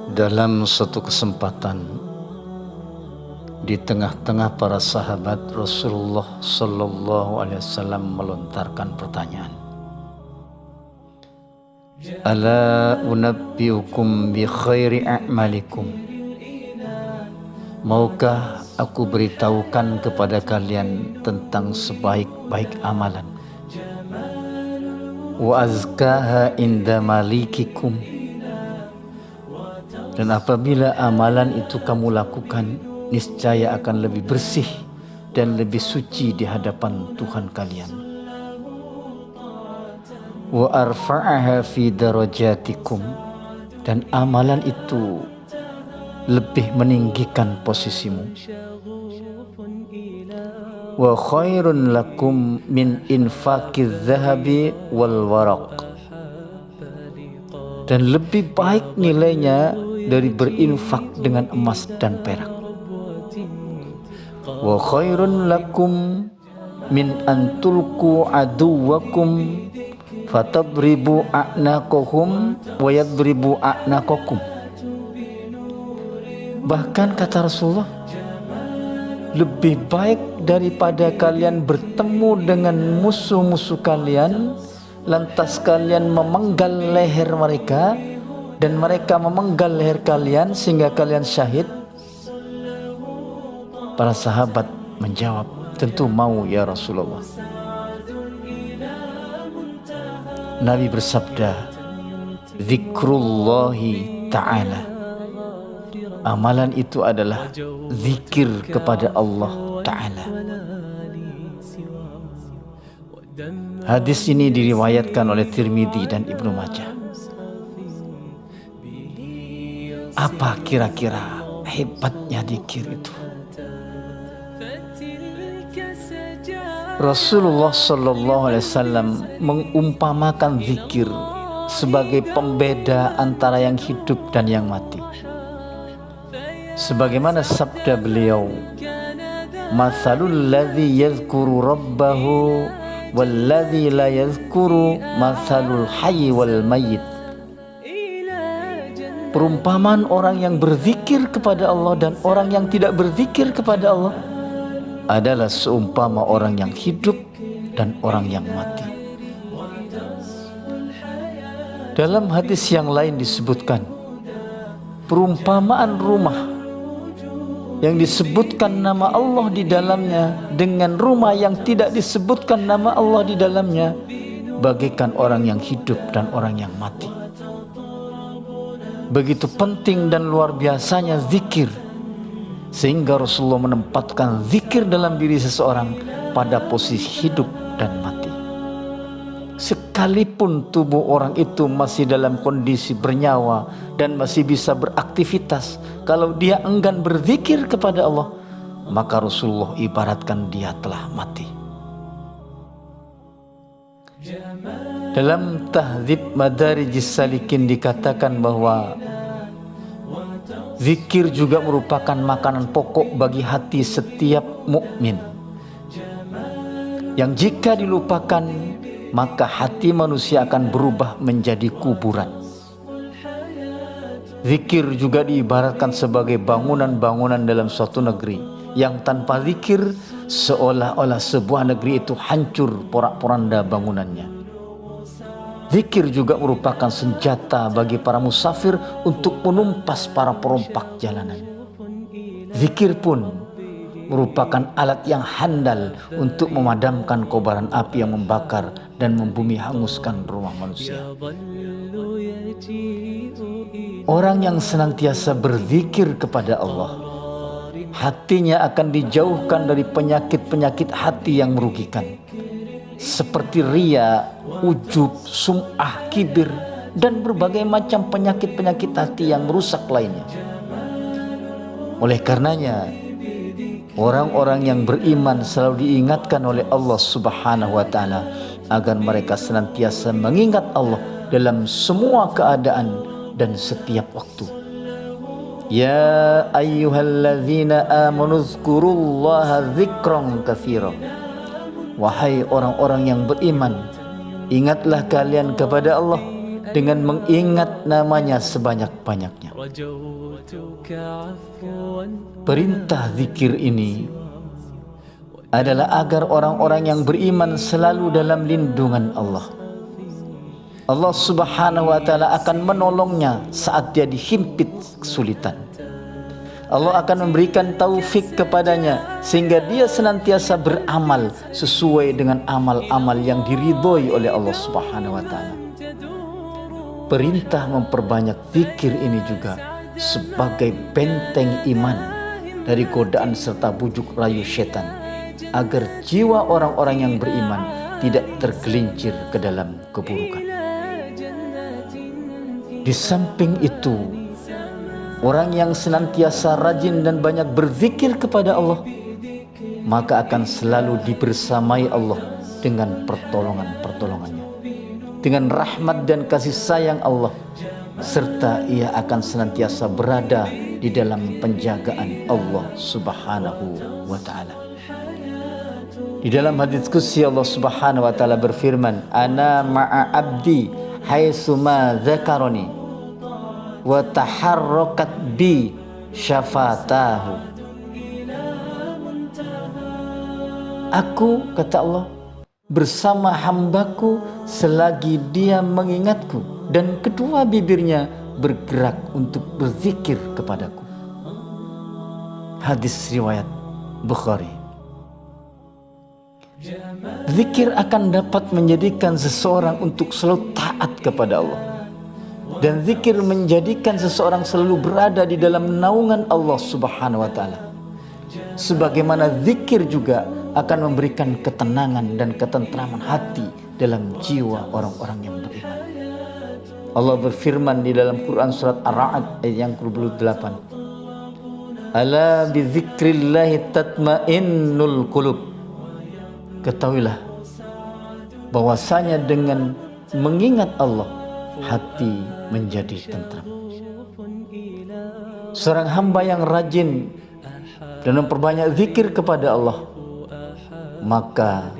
Dalam suatu kesempatan, di tengah-tengah para sahabat, Rasulullah Sallallahu Alaihi Wasallam melontarkan pertanyaan. Ala unabbiukum bi khairi a'malikum. Maukah aku beritahukan kepada kalian tentang sebaik-baik amalan? Wa azkaha inda malikikum. Dan apabila amalan itu kamu lakukan, niscaya akan lebih bersih dan lebih suci di hadapan Tuhan kalian. Wa arfa'aha fi darajatikum. Dan amalan itu lebih meninggikan posisimu. Wa khairun lakum min infaqiz zahabi wal waraq. Dan lebih baik nilainya dari berinfak dengan emas dan perak. Wa khairun lakum min antulku aduwakum fatadribu a'naqahum wa yadribu a'naqakum. Bahkan kata Rasulullah, lebih baik daripada kalian bertemu dengan musuh-musuh kalian, lantas kalian memenggal leher mereka dan mereka memenggal leher kalian sehingga kalian syahid. Para sahabat menjawab, tentu mau ya Rasulullah. Nabi bersabda, zikrullahi ta'ala. Amalan itu adalah zikir kepada Allah Ta'ala. Hadis ini diriwayatkan oleh Tirmidzi dan Ibnu Majah. Apa kira-kira hebatnya zikir itu? Rasulullah Sallallahu Alaihi Wasallam mengumpamakan zikir sebagai pembeda antara yang hidup dan yang mati. Sebagaimana sabda beliau, "Matsalul ladzi yadhkuru rabbahu wal ladzi la yadhkuru matsalul hayy wal mayyit." Perumpamaan orang yang berzikir kepada Allah dan orang yang tidak berzikir kepada Allah adalah seumpama orang yang hidup dan orang yang mati. Dalam hadis yang lain disebutkan, perumpamaan rumah yang disebutkan nama Allah di dalamnya dengan rumah yang tidak disebutkan nama Allah di dalamnya bagaikan orang yang hidup dan orang yang mati. Begitu penting dan luar biasanya zikir, sehingga Rasulullah menempatkan zikir dalam diri seseorang pada posisi hidup dan mati. Sekalipun tubuh orang itu masih dalam kondisi bernyawa dan masih bisa beraktivitas, kalau dia enggan berzikir kepada Allah, maka Rasulullah ibaratkan dia telah mati. Dalam Tahdzib Madarijis Salikin dikatakan bahwa zikir juga merupakan makanan pokok bagi hati setiap mukmin, yang jika dilupakan maka hati manusia akan berubah menjadi kuburan. Zikir juga diibaratkan sebagai bangunan-bangunan dalam suatu negeri, yang tanpa zikir seolah-olah sebuah negeri itu hancur porak-poranda bangunannya. Zikir juga merupakan senjata bagi para musafir untuk menumpas para perompak jalanan. Zikir pun merupakan alat yang handal untuk memadamkan kobaran api yang membakar dan membumi hanguskan rumah manusia. Orang yang senantiasa berzikir kepada Allah, hatinya akan dijauhkan dari penyakit-penyakit hati yang merugikan, seperti ria, ujub, sum'ah, kibir, dan berbagai macam penyakit-penyakit hati yang merusak lainnya. Oleh karenanya, orang-orang yang beriman selalu diingatkan oleh Allah Subhanahu wa Ta'ala agar mereka senantiasa mengingat Allah dalam semua keadaan dan setiap waktu. Ya ayyuhalladzina amanu dzkurullaha dzikran katsira. Wahai orang-orang yang beriman, ingatlah kalian kepada Allah dengan mengingat namanya sebanyak-banyaknya. Perintah zikir ini adalah agar orang-orang yang beriman selalu dalam lindungan Allah. Allah Subhanahu wa Ta'ala akan menolongnya saat dia dihimpit kesulitan. Allah akan memberikan taufik kepadanya sehingga dia senantiasa beramal sesuai dengan amal-amal yang diridhoi oleh Allah Subhanahu wa Ta'ala. Perintah memperbanyak zikir ini juga sebagai benteng iman dari godaan serta bujuk rayu setan, agar jiwa orang-orang yang beriman tidak tergelincir ke dalam keburukan. Di samping itu, orang yang senantiasa rajin dan banyak berzikir kepada Allah, maka akan selalu dibersamai Allah dengan pertolongan-pertolongannya, dengan rahmat dan kasih sayang Allah, serta ia akan senantiasa berada di dalam penjagaan Allah Subhanahu wa Ta'ala. Di dalam hadits qudsi Allah Subhanahu wa Ta'ala berfirman, "Ana ma'a abdi haitsu ma dzakarani wa taharrakat bi syafatahu." Aku, kata Allah, bersama hambaku selagi dia mengingatku dan kedua bibirnya bergerak untuk berzikir kepadaku. Hadis riwayat Bukhari. Zikir akan dapat menjadikan seseorang untuk selalu taat kepada Allah, dan zikir menjadikan seseorang selalu berada di dalam naungan Allah Subhanahu wa Ta'ala. Sebagaimana zikir juga akan memberikan ketenangan dan ketentraman hati dalam jiwa orang-orang yang beriman. Allah berfirman di dalam Quran surat Ar-Ra'd ayat yang ke-28, "Ala bizikrillahi tatmainnul qulub." Ketahuilah bahwasanya dengan mengingat Allah, hati menjadi tentram. Seorang hamba yang rajin dan memperbanyak zikir kepada Allah, maka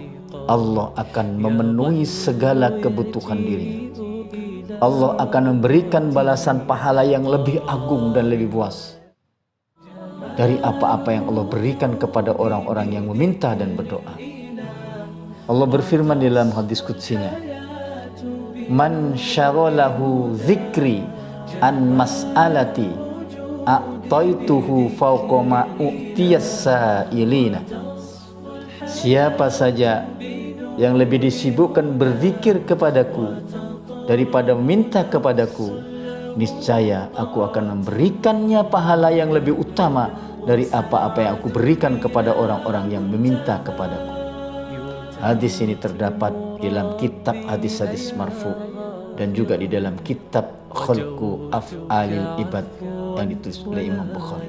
Allah akan memenuhi segala kebutuhan dirinya. Allah akan memberikan balasan pahala yang lebih agung dan lebih puas dari apa-apa yang Allah berikan kepada orang-orang yang meminta dan berdoa. Allah berfirman di dalam hadis qudsinya, "Man syaghalahu dzikri an mas'alati a'taituhu fawqa ma u'tiyas sa'ilina." Siapa saja yang lebih disibukkan berzikir kepadaku daripada meminta kepadaku, niscaya aku akan memberikannya pahala yang lebih utama dari apa-apa yang aku berikan kepada orang-orang yang meminta kepadaku. Hadis ini terdapat dalam kitab hadis-hadis marfu dan juga di dalam kitab Khalqu Af'alil Ibad yang ditulis oleh Imam Bukhari.